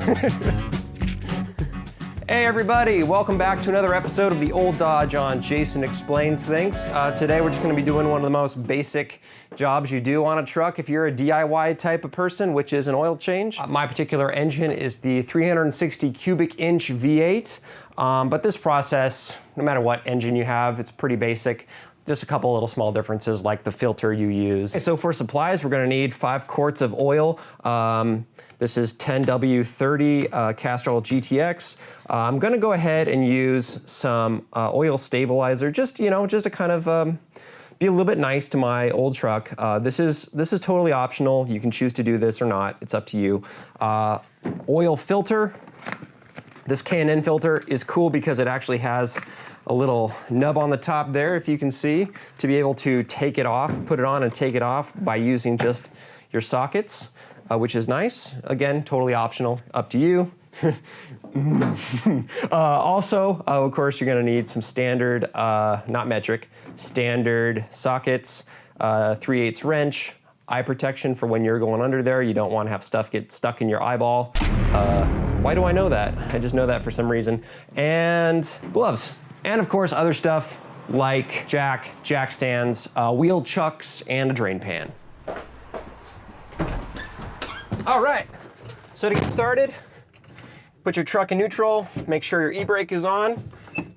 Hey everybody, welcome back to another episode of the Old Dodge on Jason Explains Things. Today we're just going to be doing one of the most basic jobs you do on a truck if you're a DIY type of person, which is an oil change. My particular engine is the 360 cubic inch V8, but this process, no matter what engine you have, it's pretty basic. Just a couple little small differences like the filter you use. Okay, so for supplies, we're gonna need 5 quarts of oil. This is 10W30 Castrol GTX. I'm gonna go ahead and use some oil stabilizer, just to kind of be a little bit nice to my old truck. This is totally optional. You can choose to do this or not. It's up to you. Oil filter. This K&N filter is cool because it actually has a little nub on the top there, if you can see, to be able to take it off, put it on and take it off by using just your sockets, which is nice. Again, totally optional, up to you. Also, of course, you're gonna need some standard, not metric, standard sockets, 3/8 wrench, eye protection for when you're going under there. You don't wanna have stuff get stuck in your eyeball. Why do I know that? I just know that for some reason. And gloves. And of course, other stuff like jack stands, wheel chucks, and a drain pan. All right, so to get started, put your truck in neutral, make sure your e-brake is on,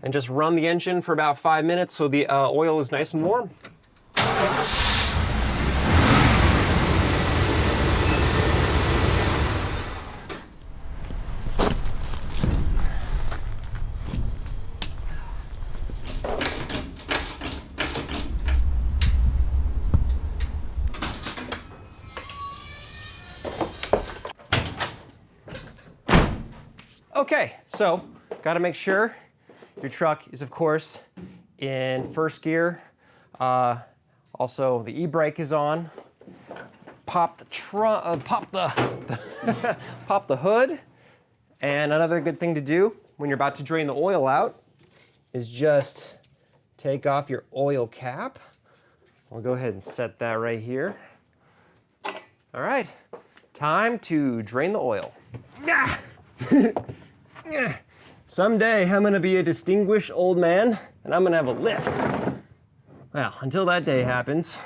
and just run the engine for about 5 minutes so the oil is nice and warm. Okay, so got to make sure your truck is, of course, in first gear. Also, the e-brake is on. Pop the pop the hood. And another good thing to do when you're about to drain the oil out is just take off your oil cap. I'll go ahead and set that right here. All right, time to drain the oil. Someday I'm gonna be a distinguished old man and I'm gonna have a lift. Well, until that day happens.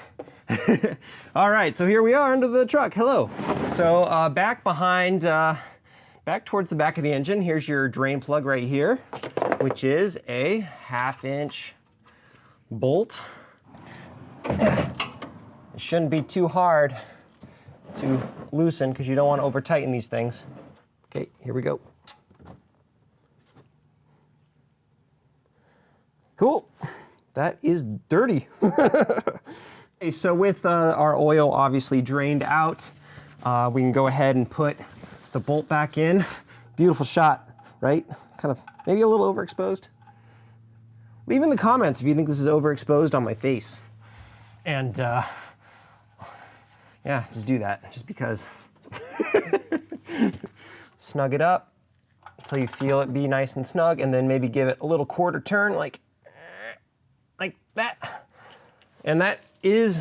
All right, so here we are under the truck. Hello. So back towards the back of the engine, here's your drain plug right here, which is a 1/2 inch bolt. It shouldn't be too hard to loosen because you don't want to over tighten these things. Okay, here we go. Cool, that is dirty. Okay, so with our oil obviously drained out, we can go ahead and put the bolt back in. Beautiful shot, right? Kind of maybe a little overexposed. Leave in the comments if you think this is overexposed on my face. And yeah, just do that, just because. Snug it up until you feel it be nice and snug, and then maybe give it a little quarter turn like that. And that is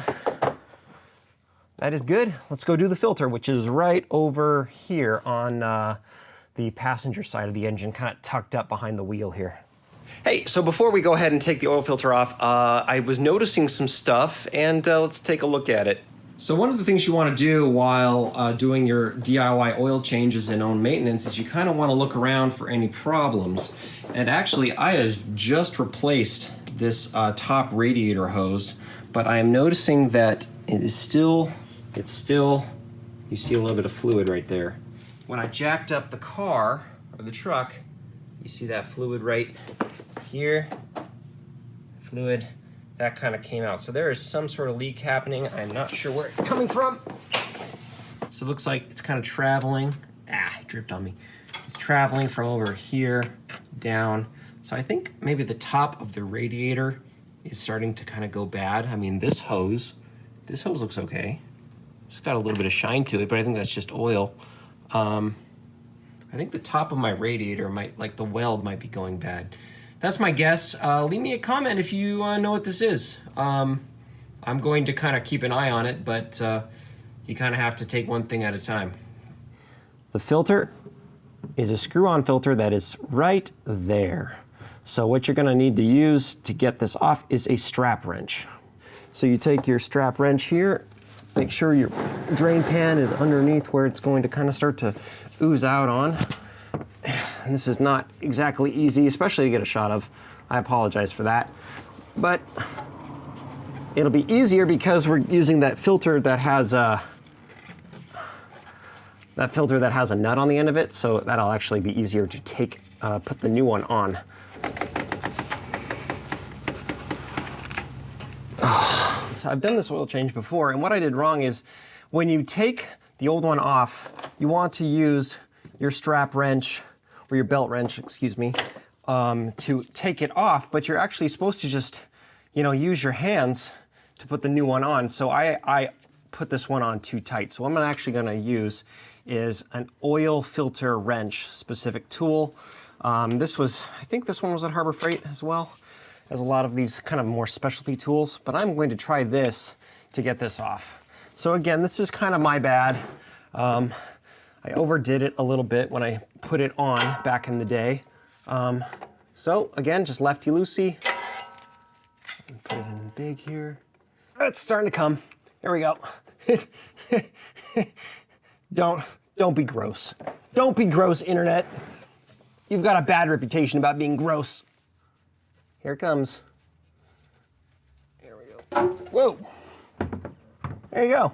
good. Let's go do the filter, which is right over here on the passenger side of the engine, kind of tucked up behind the wheel here. Hey, so before we go ahead and take the oil filter off, I was noticing some stuff, and let's take a look at it. So one of the things you want to do while doing your DIY oil changes and own maintenance is you kind of want to look around for any problems. And actually, I have just replaced this top radiator hose, but I am noticing that it's still, you see a little bit of fluid right there. When I jacked up the car, or the truck, you see that fluid right here, fluid. That kind of came out. So there is some sort of leak happening. I'm not sure where it's coming from. So it looks like it's kind of traveling. It dripped on me. It's traveling from over here down. So I think maybe the top of the radiator is starting to kind of go bad. I mean, this hose looks okay. It's got a little bit of shine to it, but I think that's just oil. I think the top of my radiator might, like the weld might be going bad. That's my guess. Leave me a comment if you know what this is. I'm going to kind of keep an eye on it, but you kind of have to take one thing at a time. The filter is a screw-on filter that is right there. So what you're gonna need to use to get this off is a strap wrench. So you take your strap wrench here, make sure your drain pan is underneath where it's going to kind of start to ooze out on. And this is not exactly easy, especially to get a shot of. I apologize for that. But it'll be easier because we're using that filter that has a nut on the end of it, so that'll actually be easier to take, put the new one on. So I've done this oil change before, and what I did wrong is when you take the old one off, you want to use your strap wrench, or your belt wrench, excuse me, to take it off, but you're actually supposed to just, use your hands to put the new one on. So I put this one on too tight. So what I'm actually gonna use is an oil filter wrench specific tool. I think this one was at Harbor Freight as well as a lot of these kind of more specialty tools, but I'm going to try this to get this off. So again, this is kind of my bad. I overdid it a little bit when I put it on back in the day. So again, just lefty-loosey. Put it in big here. It's starting to come. Here we go. Don't be gross. Don't be gross, internet. You've got a bad reputation about being gross. Here it comes. Here we go. Whoa. There you go.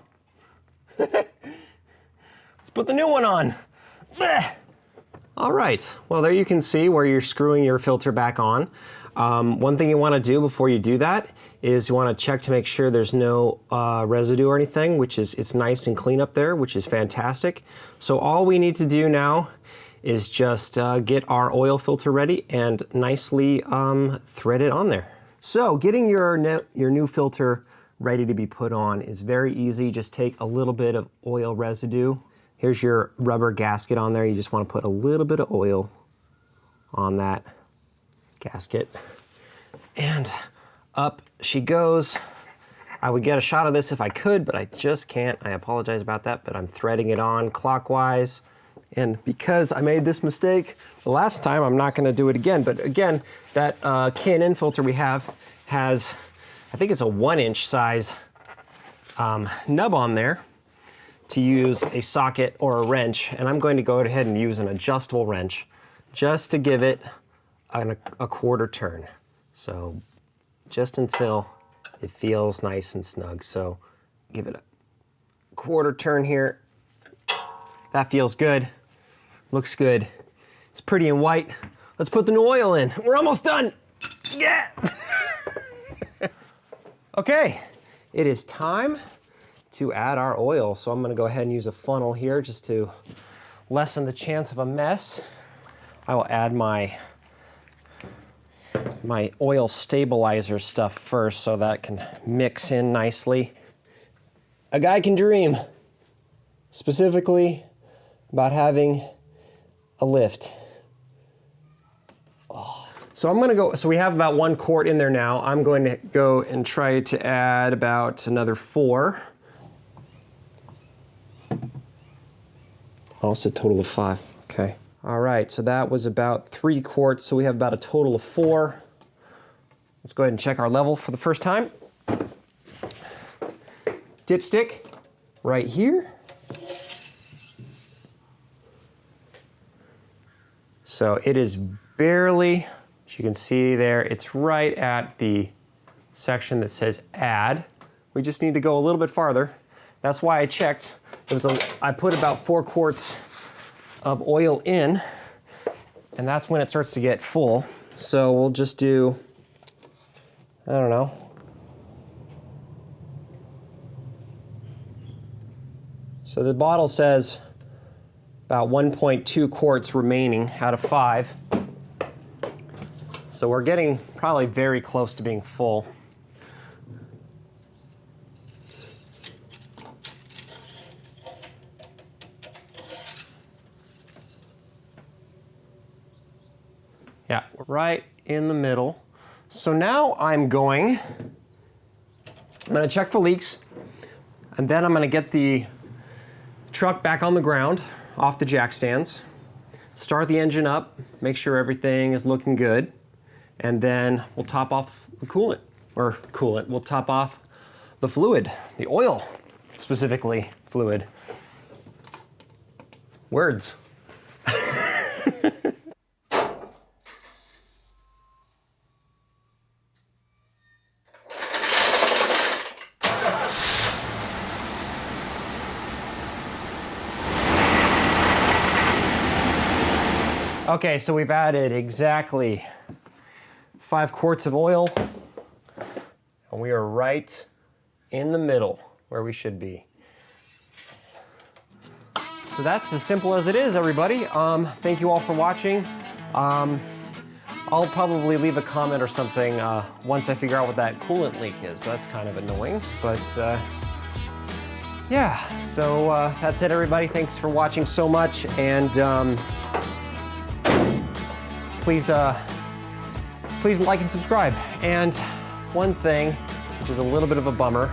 Let's put the new one on. All right, well, there you can see where you're screwing your filter back on. One thing you want to do before you do that is you want to check to make sure there's no residue or anything, which is, it's nice and clean up there, which is fantastic. So all we need to do now is just get our oil filter ready and nicely thread it on there. So getting your new filter ready to be put on is very easy. Just take a little bit of oil residue. Here's your rubber gasket on there. You just want to put a little bit of oil on that gasket. And up she goes. I would get a shot of this if I could, but I just can't. I apologize about that, but I'm threading it on clockwise. And because I made this mistake the last time, I'm not gonna do it again. But again, that K&N filter we have has, I think it's a 1-inch size nub on there to use a socket or a wrench. And I'm going to go ahead and use an adjustable wrench just to give it a quarter turn. So just until it feels nice and snug. So give it a quarter turn here. That feels good. Looks good. It's pretty and white. Let's put the new oil in. We're almost done. Yeah. Okay, it is time to add our oil. So I'm gonna go ahead and use a funnel here just to lessen the chance of a mess. I will add my oil stabilizer stuff first so that can mix in nicely. A guy can dream, specifically about having a lift. Oh. So I'm gonna go, so we have about 1 quart in there now. I'm going to go and try to add about another 4. Oh, it's a total of 5, okay. All right, so that was about 3 quarts, so we have about a total of 4. Let's go ahead and check our level for the first time. Dipstick right here. So it is barely, as you can see there, it's right at the section that says add. We just need to go a little bit farther. That's why I checked. I put about 4 quarts of oil in, and that's when it starts to get full. So we'll just do, I don't know. So the bottle says about 1.2 quarts remaining out of 5. So we're getting probably very close to being full. Yeah, right in the middle. So now I'm gonna check for leaks, and then I'm gonna get the truck back on the ground off the jack stands. start the engine up, make sure everything is looking good, and then we'll top off the coolant, we'll top off the fluid, the oil, specifically fluid. Words. Okay, so we've added exactly 5 quarts of oil, and we are right in the middle where we should be. So that's as simple as it is, everybody. Thank you all for watching. I'll probably leave a comment or something once I figure out what that coolant leak is. That's kind of annoying, but yeah. So that's it, everybody. Thanks for watching so much, and please like and subscribe. And one thing, which is a little bit of a bummer,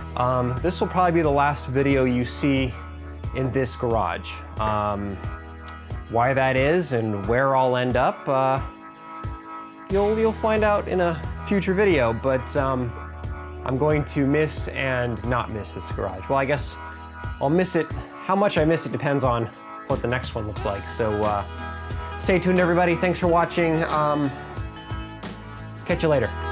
this will probably be the last video you see in this garage. Why that is and where I'll end up, you'll find out in a future video, but I'm going to miss and not miss this garage. Well, I guess I'll miss it. How much I miss it depends on what the next one looks like. So stay tuned, everybody. Thanks for watching. Catch you later.